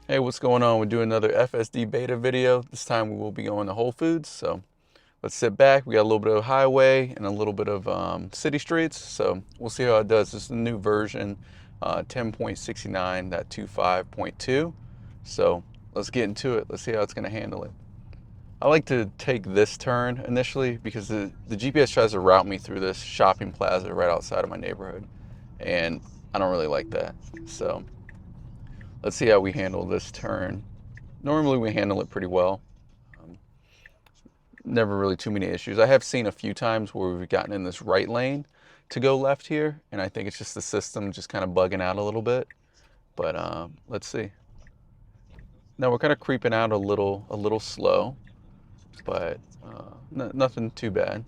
Hey, what's going on? We're doing another FSD Beta video. This time we will be going to Whole Foods. So let's sit back. We got a little bit of highway and a little bit of city streets. So we'll see how it does. This is the new version, 10.69.25.2. So let's get into it. Let's see how it's going to handle it. I like to take this turn initially because the GPS tries to route me through this shopping plaza right outside of my neighborhood. And I don't really like that. So let's see how we handle this turn. Normally we handle it pretty well. Never really too many issues. I have seen a few times where we've gotten in this right lane to go left here, and I think it's just the system just kind of bugging out a little bit. But let's see. Now we're kind of creeping out a little slow, but nothing too bad.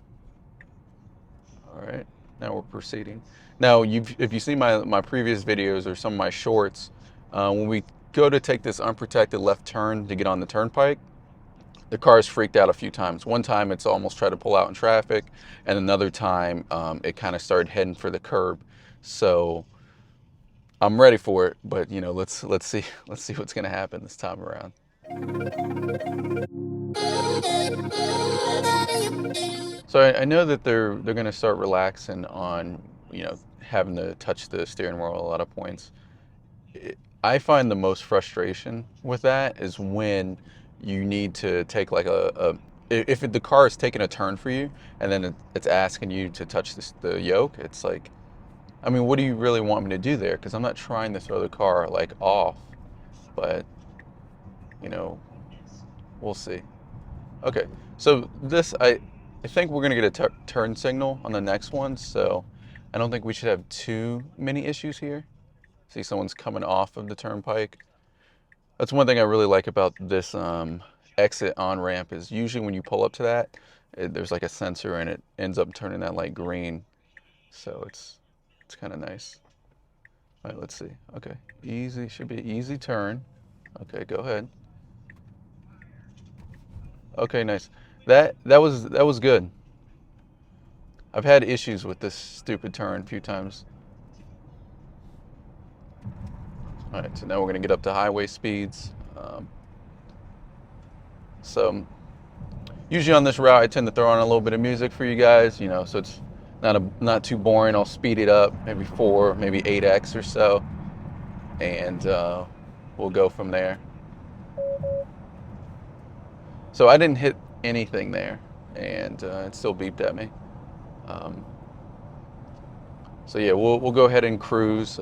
All right, now we're proceeding. Now, if you see my previous videos or some of my shorts, when we go to take this unprotected left turn to get on the turnpike, the car's freaked out a few times. One time it's almost tried to pull out in traffic, and another time it kind of started heading for the curb. So I'm ready for it, but you know, let's see what's gonna happen this time around. So I know that they're gonna start relaxing on, you know, having to touch the steering wheel at a lot of points. I find the most frustration with that is when you need to take like if the car is taking a turn for you and then it's asking you to touch the yoke. It's like, I mean, what do you really want me to do there? Because I'm not trying to throw the car like off, but you know, we'll see. Okay, so this, I think we're gonna get a turn signal on the next one, so I don't think we should have too many issues here. See, someone's coming off of the turnpike. That's one thing I really like about this exit on ramp is usually when you pull up to that, there's like a sensor and it ends up turning that light green. So it's kind of nice. All right, let's see. Okay, easy, should be an easy turn. Okay, go ahead. Okay, nice. That was good. I've had issues with this stupid turn a few times. All right, so now we're gonna get up to highway speeds. So usually on this route, I tend to throw on a little bit of music for you guys, you know, so it's not too boring. I'll speed it up, maybe 4, maybe 8x or so, and we'll go from there. So I didn't hit anything there, and it still beeped at me. So yeah, we'll go ahead and cruise.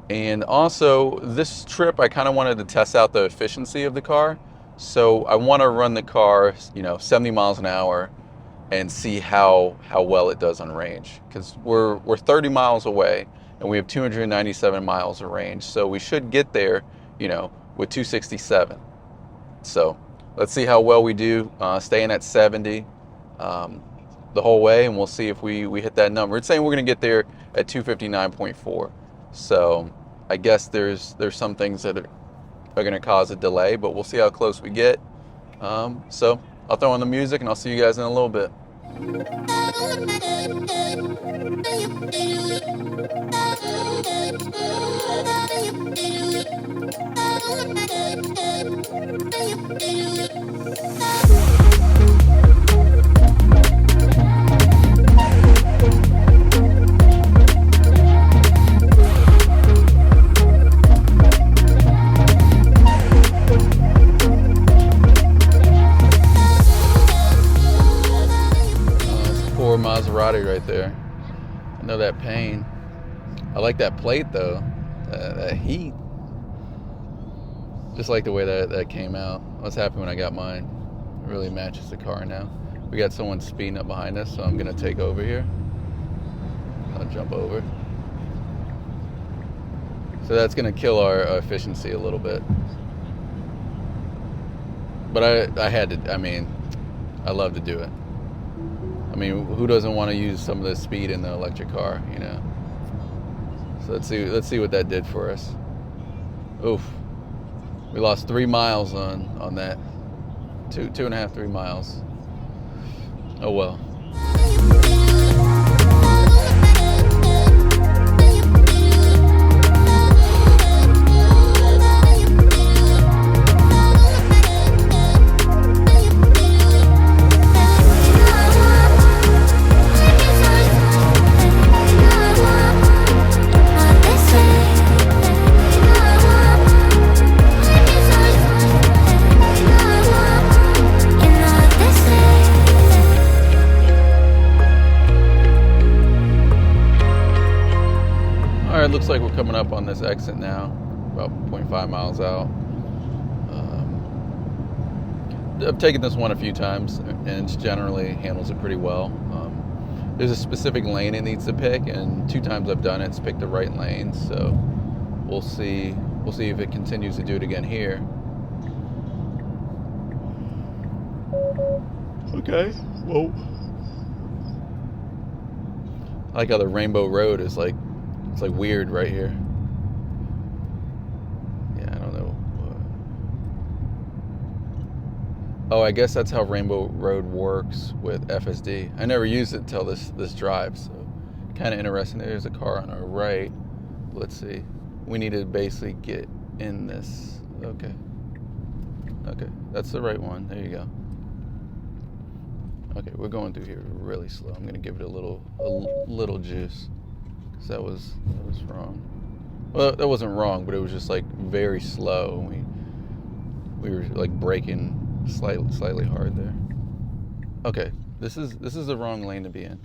And also, this trip, I kind of wanted to test out the efficiency of the car. So I want to run the car, you know, 70 miles an hour and see how well it does on range. Because we're 30 miles away and we have 297 miles of range. So we should get there, you know, with 267. So let's see how well we do staying at 70 the whole way, and we'll see if we hit that number. It's saying we're going to get there at 259.4. So I guess there's some things that are going to cause a delay, but we'll see how close we get. So I'll throw on the music and I'll see you guys in a little bit. 4 Maserati right there. I know that pain. I like that plate though, that heat. Just like the way that came out. I was happy when I got mine. It really matches the car now. We got someone speeding up behind us, so I'm gonna take over here. I'll jump over. So that's gonna kill our efficiency a little bit. But I had to, I mean, I love to do it. I mean, who doesn't want to use some of the speed in the electric car, you know? So let's see what that did for us. Oof. We lost 3 miles on that. 2.5, 3 miles. Oh well. looks like we're coming up on this exit now, about 0.5 miles out. I've taken this one a few times, and it generally handles it pretty well. There's a specific lane it needs to pick, and 2 times I've done it, it's picked the right lane. So we'll see if it continues to do it again here. Okay. Whoa. I like how the Rainbow Road is like, it's like weird right here. Yeah, I don't know. Oh, I guess that's how Rainbow Road works with FSD. I never used it until this drive, so kind of interesting. There's a car on our right. Let's see. We need to basically get in this. Okay. Okay, that's the right one. There you go. Okay, we're going through here really slow. I'm gonna give it a little juice, because that was wrong. Well, that wasn't wrong, but it was just like very slow. We were like braking slightly hard there. Okay, this is the wrong lane to be in.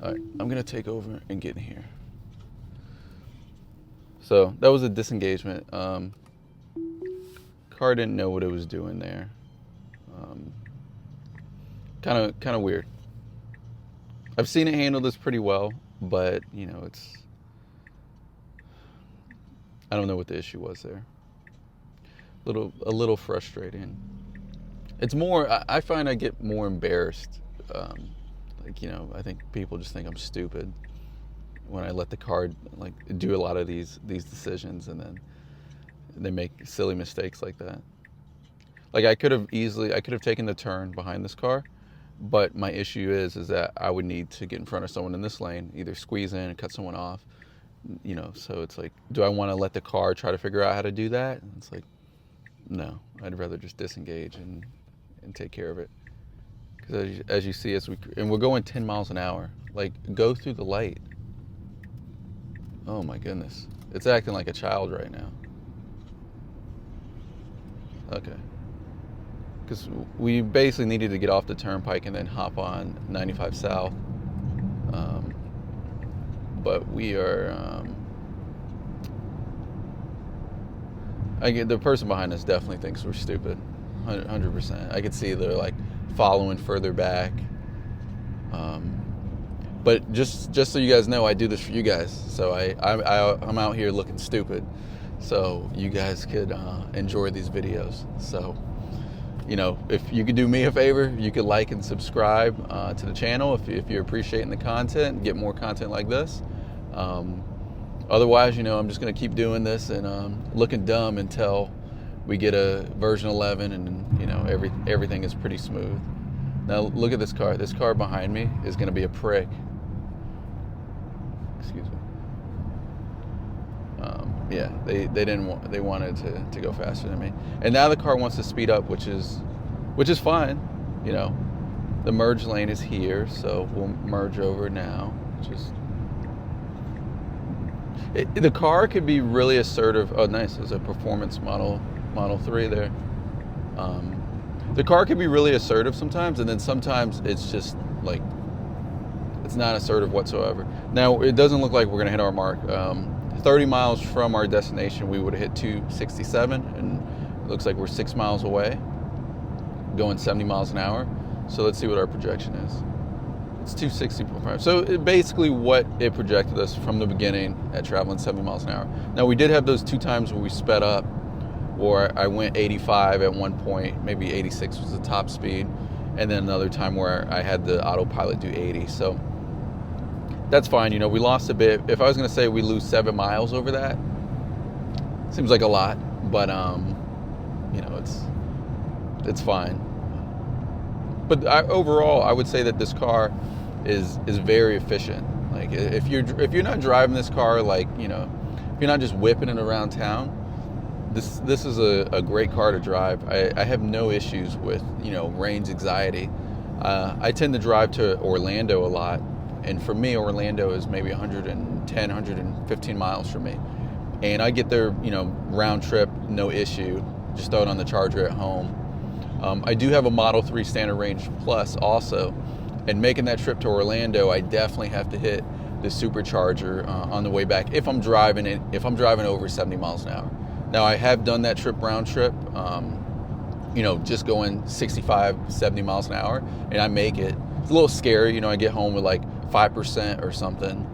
All right, I'm gonna take over and get in here. So that was a disengagement. Car didn't know what it was doing there. Kind of weird. I've seen it handle this pretty well, but you know, I don't know what the issue was there. A little frustrating. It's more, I find I get more embarrassed. Like, you know, I think people just think I'm stupid when I let the car like do a lot of these decisions, and then they make silly mistakes like that. Like I could have taken the turn behind this car, but my issue is that I would need to get in front of someone in this lane, either squeeze in and cut someone off, you know. So it's like, do I want to let the car try to figure out how to do that? And it's like, no, I'd rather just disengage and take care of it. Because as you see, we're going 10 miles an hour. Like, go through the light. Oh my goodness, it's acting like a child right now. Okay. Because we basically needed to get off the turnpike and then hop on 95 South. But we are, the person behind us definitely thinks we're stupid, 100%. I could see they're like following further back. But just so you guys know, I do this for you guys. So I'm out here looking stupid, so you guys could enjoy these videos. So, you know, if you could do me a favor, you could like and subscribe to the channel if you're appreciating the content, get more content like this. Otherwise, you know, I'm just going to keep doing this and looking dumb until we get a version 11 and, you know, everything is pretty smooth. Now, look at this car. This car behind me is going to be a prick. Excuse me. Yeah, they wanted to go faster than me, and now the car wants to speed up, which is fine. You know, the merge lane is here, so we'll merge over now. The car could be really assertive. Oh, nice. There's a performance Model 3 there. The car can be really assertive sometimes, and then sometimes it's just like it's not assertive whatsoever. Now, it doesn't look like we're going to hit our mark. 30 miles from our destination, we would have hit 267, and it looks like we're 6 miles away, going 70 miles an hour. So let's see what our projection is. It's 260.5. So basically what it projected us from the beginning at traveling 70 miles an hour. Now, we did have those 2 times where we sped up, or I went 85 at one point, maybe 86 was the top speed, and then another time where I had the Autopilot do 80. So that's fine. You know, we lost a bit. If I was going to say we lose 7 miles over that, seems like a lot, but you know, it's fine. But overall, I would say that this car is very efficient. Like, if you're not driving this car, like, you know, if you're not just whipping it around town, this is a great car to drive. I have no issues with, you know, range anxiety. I tend to drive to Orlando a lot, and for me, Orlando is maybe 110, 115 miles from me. And I get there, you know, round trip, no issue. Just throw it on the charger at home. I do have a Model 3 Standard Range Plus also. And making that trip to Orlando, I definitely have to hit supercharger on the way back if I'm driving over 70 miles an hour. Now I have done that trip round trip, just going 65, 70 miles an hour, and I make it. It's a little scary, I get home with like 5% or something.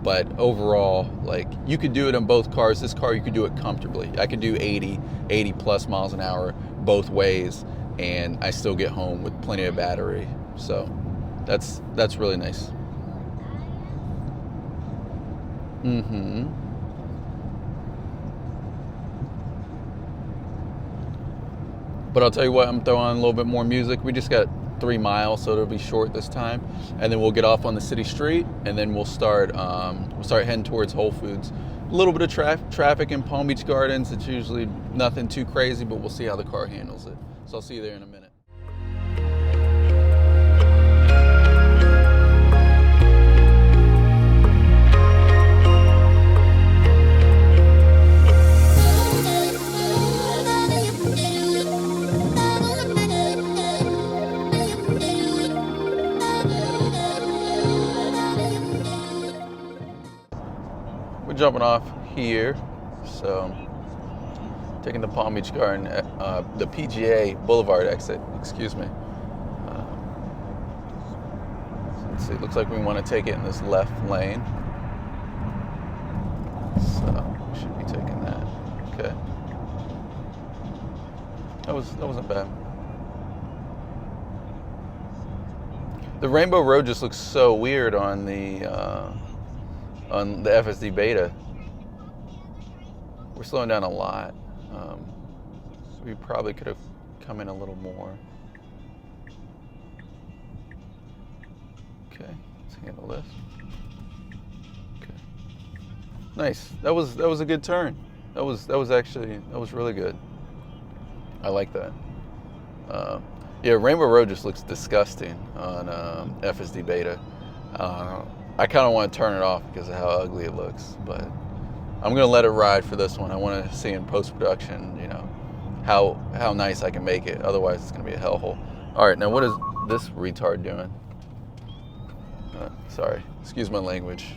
But overall, like, you could do it on both cars. This car, you could do it comfortably. I could do 80 plus miles an hour both ways, and I still get home with plenty of battery. So that's really nice. But I'll tell you what, I'm throwing on a little bit more music. We just got 3 miles, so it'll be short this time, and then we'll get off on the city street, and then we'll start heading towards Whole Foods. A little bit of traffic in Palm Beach Gardens. It's usually nothing too crazy, but we'll see how the car handles it. So I'll see you there in a minute. We're jumping off here, so taking the Palm Beach Garden, the PGA Boulevard exit, excuse me. Let's see, it looks like we want to take it in this left lane. So we should be taking that. Okay. That wasn't bad. The Rainbow Road just looks so weird on the FSD Beta. We're slowing down a lot. We probably could have come in a little more. Okay, let's handle this. Okay, nice. That was a good turn. That was really good. I like that. Yeah, Rainbow Road just looks disgusting on FSD Beta. I kind of want to turn it off because of how ugly it looks, but I'm gonna let it ride for this one. I want to see in post-production, how nice I can make it. Otherwise, it's gonna be a hellhole. All right, now what is this retard doing? Sorry, excuse my language.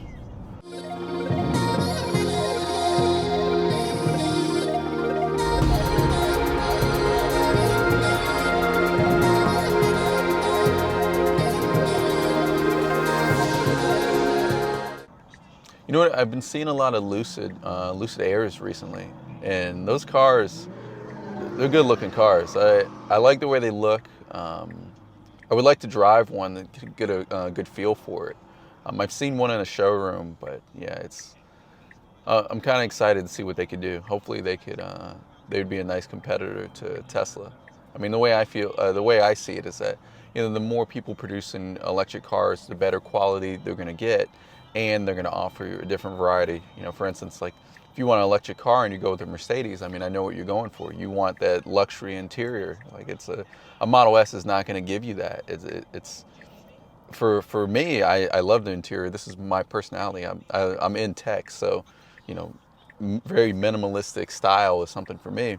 You know what? I've been seeing a lot of Lucid Airs recently, and those cars, they're good-looking cars. I like the way they look. I would like to drive one to get a good feel for it. I've seen one in a showroom, but yeah, I'm kind of excited to see what they could do. Hopefully, they'd be a nice competitor to Tesla. I mean, the way I see it is that the more people producing electric cars, the better quality they're going to get. And they're going to offer you a different variety. For instance, like if you want an electric car and you go with a Mercedes, I mean, I know what you're going for. You want that luxury interior. Like a Model S is not going to give you that. It's for me. I love the interior. This is my personality. I'm in tech, so very minimalistic style is something for me.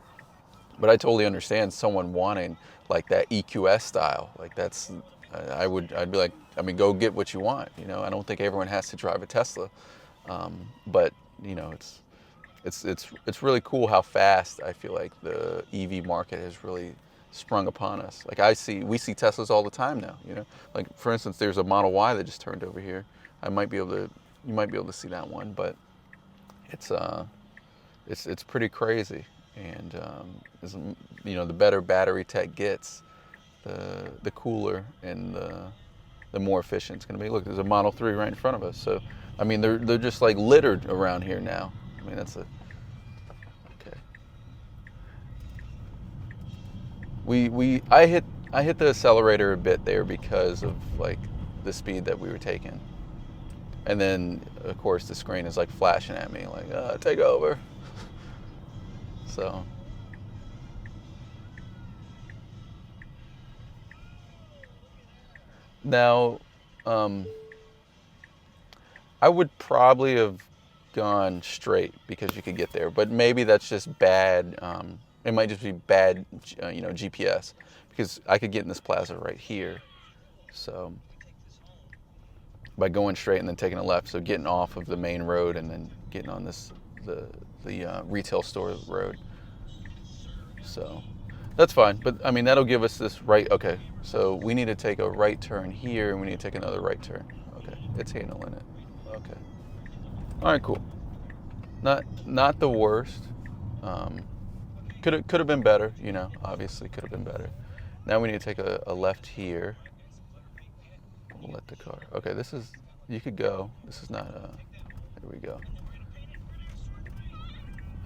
But I totally understand someone wanting like that EQS style. Like I'd be like, I mean, go get what you want. I don't think everyone has to drive a Tesla, but it's really cool how fast I feel like the EV market has really sprung upon us. Like we see Teslas all the time now. Like for instance, there's a Model Y that just turned over here. You might be able to see that one, but it's pretty crazy. And the better battery tech gets, the cooler and the more efficient it's going to be. Look, there's a Model 3 right in front of us. So, I mean, they're just like littered around here now. I mean, okay. I hit the accelerator a bit there because of like the speed that we were taking, and then of course the screen is like flashing at me like, take over. So. Now, I would probably have gone straight because you could get there, but maybe that's just bad. It might just be bad, GPS, because I could get in this plaza right here. So by going straight and then taking a left. So getting off of the main road and then getting on this the retail store road. So that's fine. But I mean, that'll give us this right. Okay, so we need to take a right turn here, and we need to take another right turn. Okay, it's handling it. Okay. All right, cool. Not the worst. Could have been better. You know, obviously could have been better. Now we need to take a left here. We'll let the car. Okay, this is. You could go. This is not. There we go.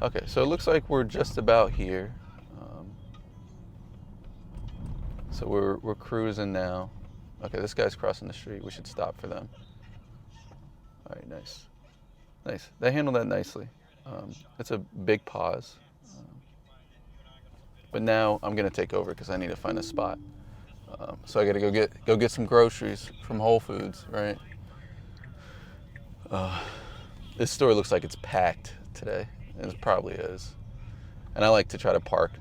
Okay, so it looks like we're just about here. So we're cruising now. Okay, this guy's crossing the street. We should stop for them. All right, nice. Nice. They handled that nicely. It's a big pause. But now I'm gonna take over because I need to find a spot. So I gotta go get some groceries from Whole Foods, right? This store looks like it's packed today, and it probably is. And I like to try to park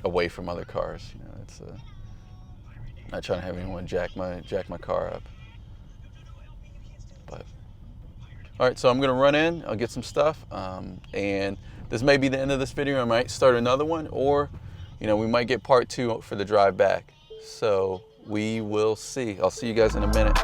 away from other cars. You know, it's not trying to have anyone jack my car up. But all right, so I'm gonna run in. I'll get some stuff, and this may be the end of this video. I might start another one, or you know, we might get part 2 for the drive back. So we will see. I'll see you guys in a minute.